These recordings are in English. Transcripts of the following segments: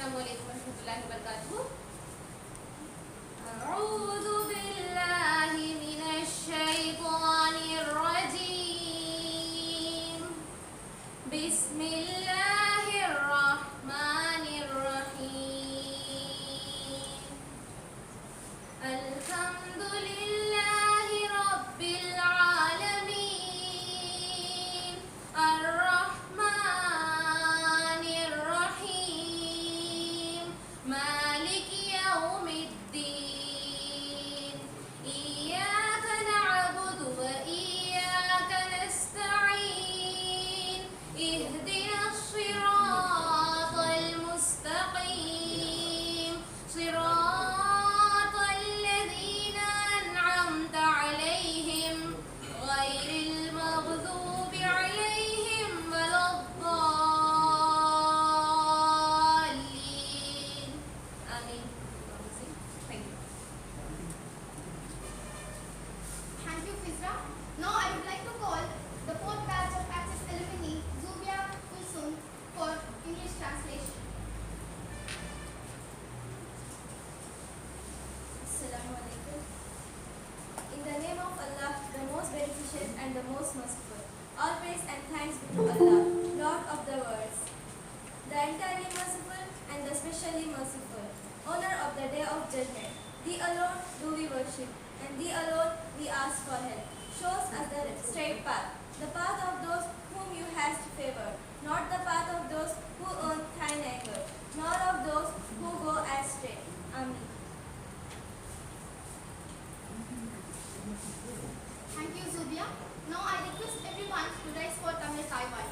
अस्सलाम वालेकुम रहमतुल्लाहि व बरकातुहू। अऊज़ु बिल्लाहि मिनश शैतानिर रजीम। बिस्मिल्लाहिर रहमानिर रहीम। अल्हम्दुलिल्लाहि रब्बिल आलमीन। अर्रहमानिर रहीम। मालिकि यौमिद्दीन। इय्याका नअबुदु व इय्याका नस्तईन। इहदिनस सिरातल मुस्तकीम। सिरातल लज़ीना अनअमता अलैहिम गैरिल मग़ज़ूबि अलैहिम वलद्दाल्लीन। आमीन। Thank you. Thank you, Fizra. Now I would like to call the fourth batch of Access alumni, Zubia Kulsum, for English translation. Assalamu alaikum. In the name of Allah, the most beneficent and the most merciful. All praise and thanks be to Allah, Lord of the worlds, the entirely merciful and the specially merciful, owner of the day of judgment. Thee alone do we worship, and Thee alone we ask for help. Show us the straight path, the path of those whom You hast favored, not the path of those who earn Thine anger, nor of those who go astray. Amen. Thank you, Zubia. Now I request everyone to rise for Tamil Taiwan.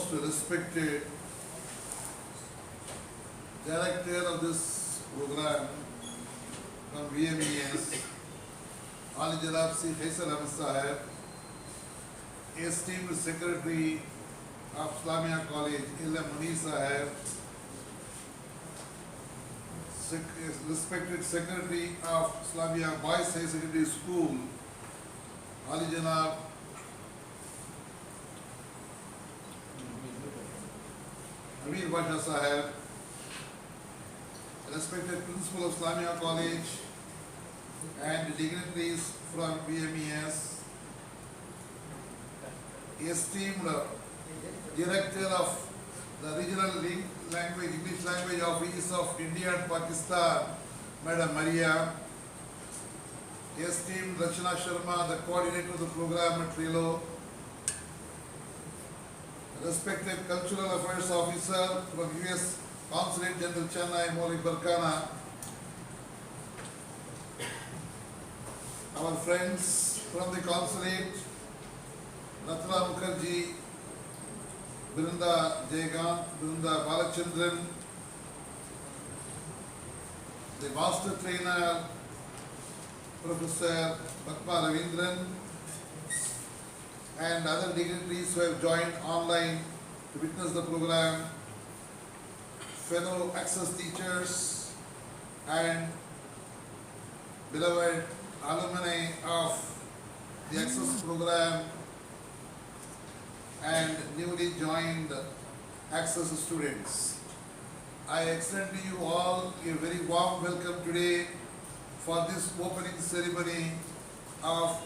most respected director of this program from VMES, Ali Janab C. Faisal Ahmed Sahib, esteemed Secretary of Islamia College, Ilham Munir Sahib, respected Secretary of Islamia Boys High Secondary School, Ali Janab Amir Basha Sahib, respected Principal of Islamia College and dignitaries from VMES, esteemed Director of the Regional English Language Office of India and Pakistan, Madam Maria, esteemed Rachana Sharma, the coordinator of the program at Trilo, respected Cultural Affairs Officer from US Consulate General Chennai, Maulik Barkana, our friends from the consulate, Ratna Mukherjee, Brinda Jayagant, Brinda Balachandran, the master trainer, Professor Padma Ravindran, and other dignitaries who have joined online to witness the program, fellow Access teachers and beloved alumni of the Access program and newly joined Access students. I extend to you all a very warm welcome today for this opening ceremony of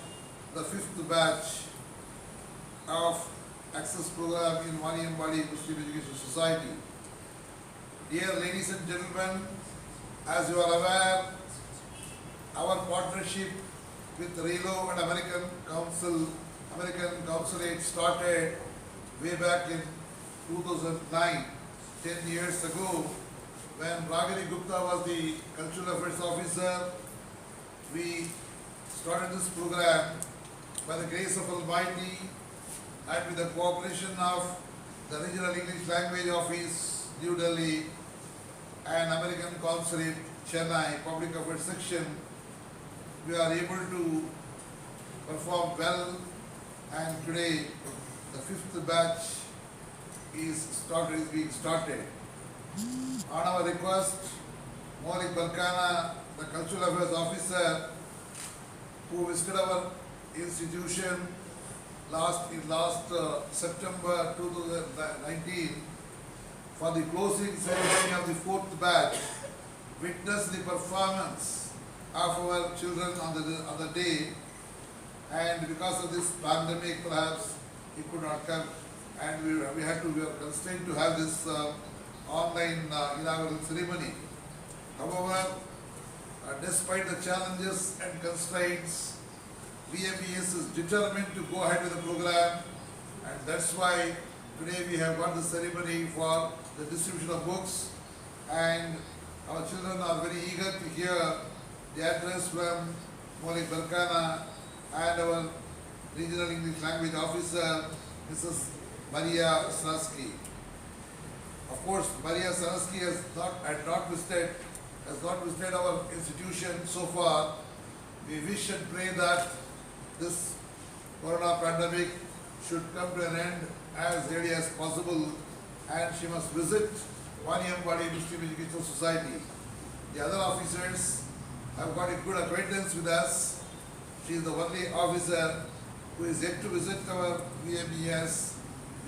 the 5th batch of Access program in Waniyambadi Muslim Education Society. Dear ladies and gentlemen, as you are aware, our partnership with RELO and American Consulate started way back in 2009, 10 years ago, when Ragini Gupta was the Cultural Affairs Officer. We started this program by the grace of Almighty and with the cooperation of the Regional English Language Office, New Delhi, and American Consulate, Chennai, Public Affairs Section. We are able to perform well, and today the 5th batch is being started. On our request, Maulik Barkana, the Cultural Affairs Officer, who visited our institution last September 2019 for the closing ceremony of the 4th batch, witnessed the performance of our children on the day, and because of this pandemic perhaps he could not come, and we were constrained to have this online inaugural ceremony. However, despite the challenges and constraints, VMES is determined to go ahead with the program, and that's why today we have got the ceremony for the distribution of books, and our children are very eager to hear the address from Maulik Barkana and our Regional English Language Officer, Mrs. Maria Sarasky. Of course, Maria Sarasky has not visited our institution so far. We wish and pray that this corona pandemic should come to an end as early as possible, and she must visit Waniyambadi Muslim Educational Society. The other officers have got a good acquaintance with us. She is the only officer who is yet to visit our VMES.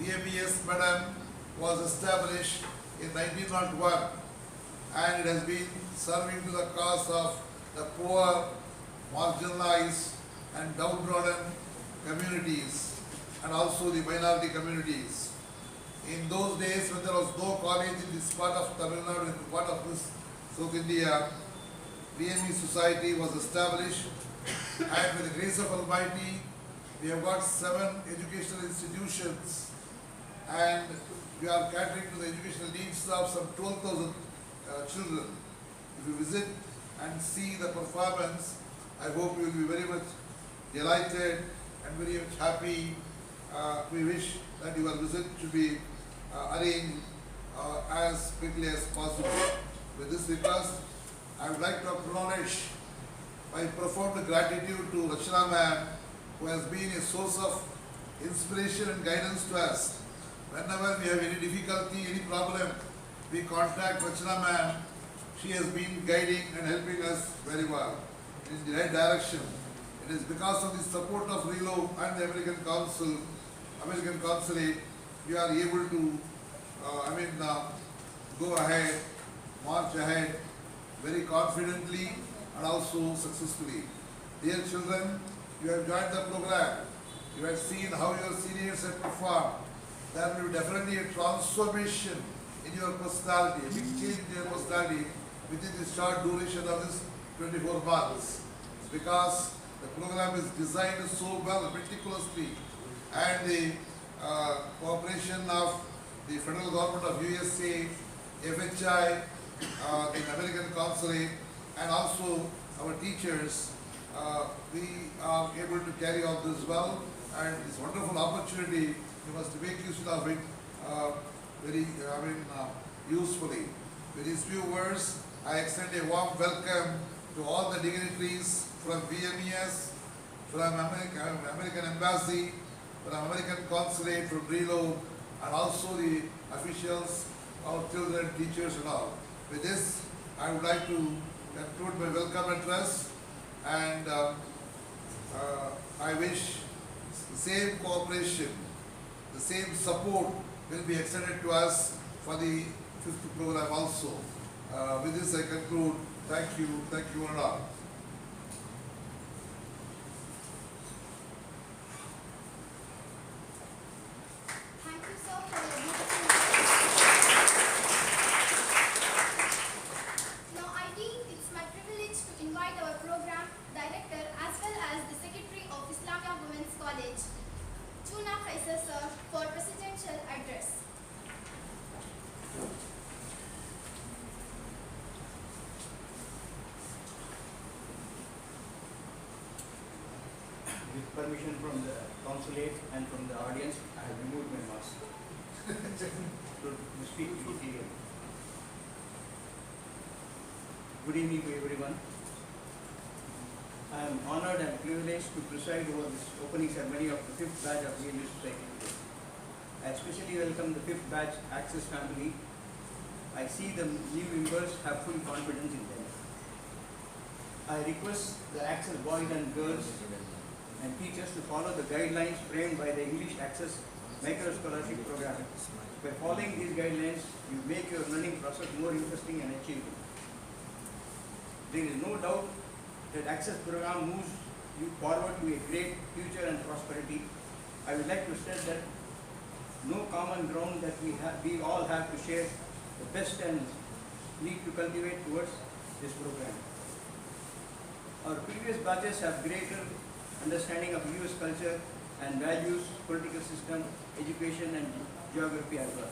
VMES, madam, was established in 1901, and it has been serving to the cause of the poor, marginalized and downtrodden communities, and also the minority communities. In those days, when there was no college in this part of Tamil Nadu, in part of this South India, VME Society was established, and with the grace of Almighty, we have got 7 educational institutions, and we are catering to the educational needs of some 12,000 children. If you visit and see the performance, I hope you will be very much delighted and very much happy. We wish that your visit should be arrange as quickly as possible. With this request, I would like to acknowledge my profound gratitude to Rachana ma'am, who has been a source of inspiration and guidance to us. Whenever we have any difficulty, any problem, we contact Rachana ma'am. She has been guiding and helping us very well in the right direction. It is because of the support of RELO and the American Consulate, we are able to, go ahead, march ahead very confidently and also successfully. Dear children, you have joined the program. You have seen how your seniors have performed. There will be definitely a transformation in your personality, a big change in your personality within the short duration of this 24 months. Because the program is designed so well, meticulously, and the cooperation of the federal government of USA, FHI, the American Consulate, and also our teachers, we are able to carry on this well, and this wonderful opportunity, we must make use of it usefully. With these few words, I extend a warm welcome to all the dignitaries from VMES, from American Embassy, from American Consulate, from RELO, and also the officials, our children, teachers and all. With this, I would like to conclude my welcome address, and I wish the same cooperation, the same support will be extended to us for the 5th program also. With this I conclude. Thank you and all. Thank you, sir, for your beautiful words. Now, I think it's my privilege to invite our program director as well as the secretary of Islamia Women's College, Chuna Khaisar sir, for presidential address. With permission from the consulate and from the audience, I have removed my mask to speak to you. Good evening to everyone. I am honored and privileged to preside over this opening ceremony of the 5th batch of VMU Society today. I especially welcome the 5th batch Access family. I see the new members have full confidence in them. I request the Access boys and girls and teachers to follow the guidelines framed by the English Access Micro Scholarship Program. By following these guidelines, you make your learning process more interesting and achievable. There is no doubt that Access program moves you forward to a great future and prosperity. I would like to stress that no common ground that we all have to share the best and need to cultivate towards this program. Our previous batches have greater understanding of US culture and values, political system, education and geography as well.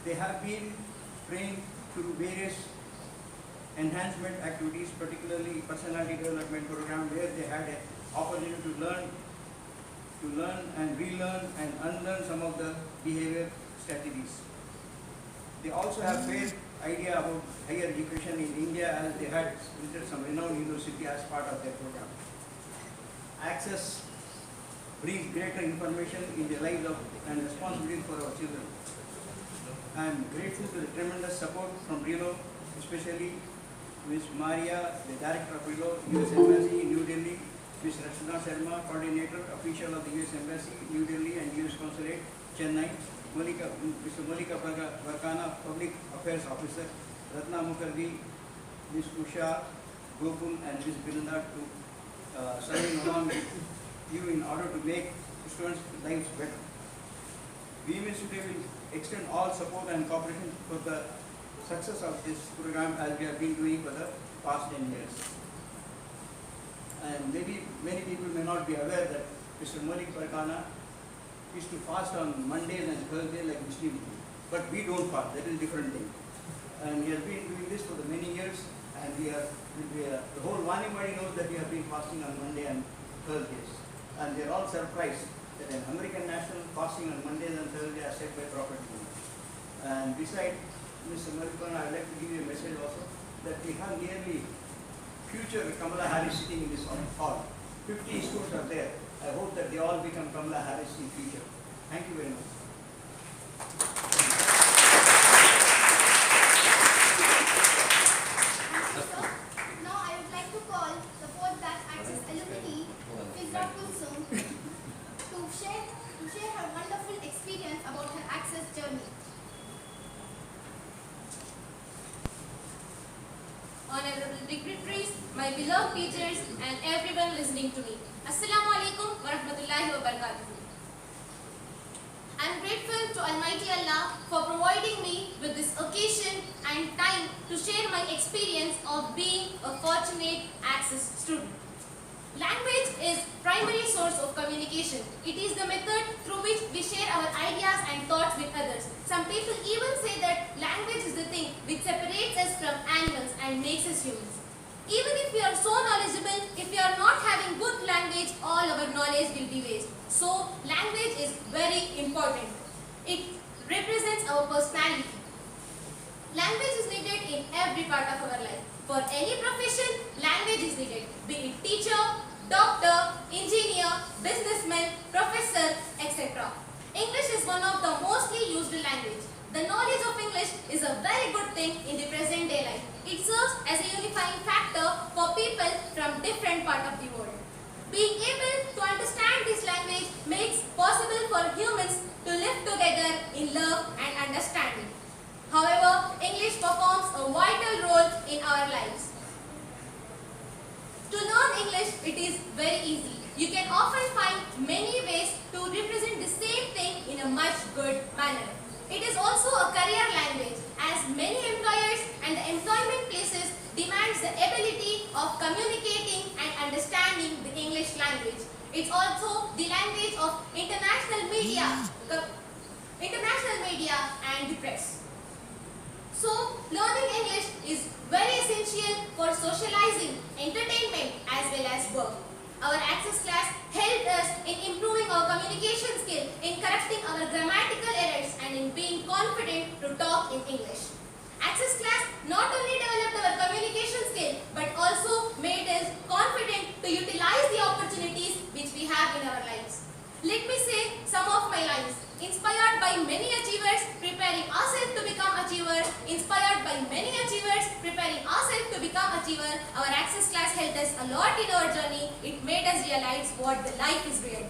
They have been trained through various enhancement activities, particularly personality development program, where they had an opportunity to learn and relearn and unlearn some of the behavior strategies. They also have fair idea about higher education in India, as they had visited some renowned university as part of their program. Access brings greater information in the lives of and responsibility for our children. I am grateful to the tremendous support from RELO, especially Ms. Maria, the Director of RELO, US Embassy, New Delhi, Ms. Rachana Sharma, Coordinator, Official of the US Embassy, New Delhi and US Consulate, Chennai, Mr. Malika Varkana, Public Affairs Officer, Ratna Mukherjee, Ms. Usha, Gokul and Ms. Birinda to serving along with you in order to make students' lives better. VMS today will extend all support and cooperation for the success of this program, as we have been doing for the past 10 years. And maybe many people may not be aware that Mr. Malik Barkana used to fast on Mondays and Thursdays like Muslims do. But we don't fast, that is a different thing. And he has been doing this for the many years, and the whole Wanimadi knows that we have been fasting on Monday and Thursdays. And they are all surprised that an American national fasting on Mondays and Thursdays as set by Prophet And besides, Mr. Marikana, I would like to give you a message also that we have nearly future Kamala Harris sitting in this hall. 50 students are there. I hope that they all become Kamala Harris in future. Thank you very much. Now I would like to call the fourth batch Access alumni, Fizra Kulsum, to share her wonderful experience about her Access journey. Honorable dignitaries, my beloved teachers, and everyone listening to me. Assalamu alaikum wa rahmatullahi wa barakatuh. I am grateful to Almighty Allah for providing me with this occasion and time to share my experience of being a fortunate Access student. Language is primary source of communication. It is the method through which we share our ideas and thoughts with others. Some people even say that language is the thing which separates us from animals and makes us humans. Even if we are so knowledgeable, if we are not having good language, all our knowledge will be waste. So, language is very important. It represents our personality. Language is needed in every part of our life. For any profession, language is needed, be it teacher, doctor, engineer, businessman, professor, etc. English is one of the mostly used language. The knowledge of English is a very good thing in the present day life. It serves as a unifying factor for people from different parts of the world. Being able to understand this language makes possible for humans to live together in love and understanding. However, English performs a vital role in our lives. To learn English, it is very easy. You can often find many ways to represent the same thing in a much good manner. It is also a career language, as many employers and the employment places demands the ability of communicating and understanding the English language. It's also the language of international media and the press. So, learning English is very essential for socializing, entertainment as well as work. Our Access class helped us in improving our communication skill, in correcting our grammatical errors and in being confident to talk in English. Access class not only developed our communication skill but also made us confident to utilize the opportunities which we have in our lives. Let me say some of my lines. Inspired by many achievers, preparing ourselves to become achievers. Inspired by many achievers, preparing ourselves to become achiever. Our Access class helped us a lot in our journey. It made us realize what the life is real.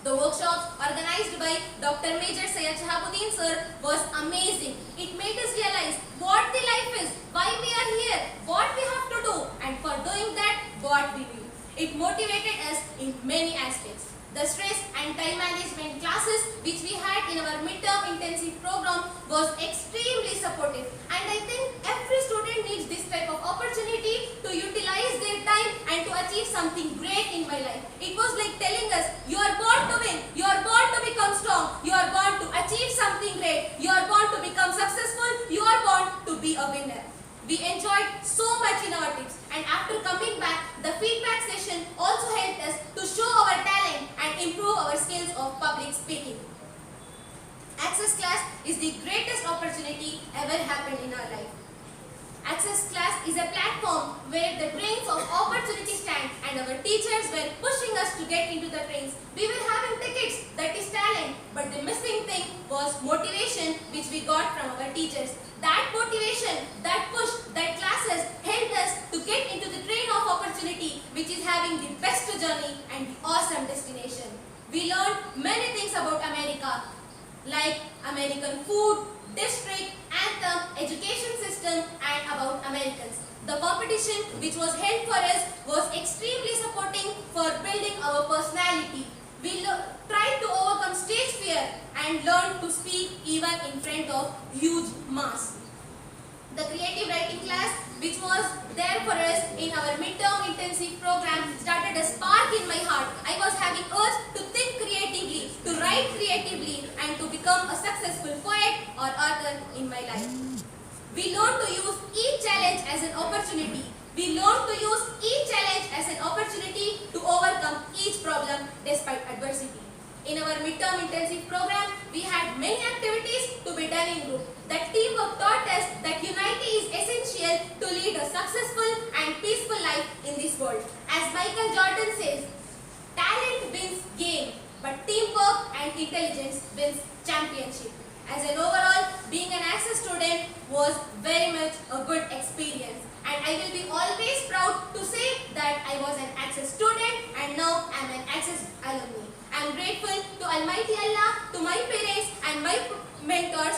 The workshops organized by Dr. Major Syed Shahabuddin sir was amazing. It made us realize what the life is, why we are here, what we have to do, and for doing that, what we will. It motivated us in many aspects. The stress and time management classes which we had in our midterm intensive program was extremely supportive, and I think every student needs this type of opportunity to utilize their time and to achieve something great in my life. It was like telling us, you are born to win, you are born to become strong, you are born to achieve something great, you are born to become successful, you are born to be a winner. We enjoyed so much in our tips, and after coming back, the feedback session also helped us to show our talent and improve our skills of public speaking. Access class is the greatest opportunity ever happened in our life. Access class is a platform where the trains of opportunity stand, and our teachers were pushing us to get into the trains. We were having tickets, that is talent, but the missing thing was motivation which we got from our teachers. That motivation, that push, that classes helped us to get into the train of opportunity which is having the best journey and the awesome destination. We learned many things about America, like American food, district, anthem, education system, and about Americans. The competition which was held for us was extremely supporting for building our personality. We tried to overcome stage fear and learned to speak even in front of huge mass. The creative writing class which was there for us in our midterm intensive program started a spark in my heart. I was having urge to think creatively, to write creatively, and to become a successful poet or author in my life. We learned to use each challenge as an opportunity. We learned to use each challenge as an opportunity to overcome each problem despite adversity. In our midterm intensive program, we had many activities to better learning group. That teamwork taught us that unity is essential to lead a successful and peaceful life in this world. As Michael Jordan says, talent wins game, but teamwork and intelligence wins championship. As an overall, being an Access student was very much a good experience, and I will be always proud to say that I was an Access student and now I am an Access alumni. I am grateful to Almighty Allah, to my parents and my mentors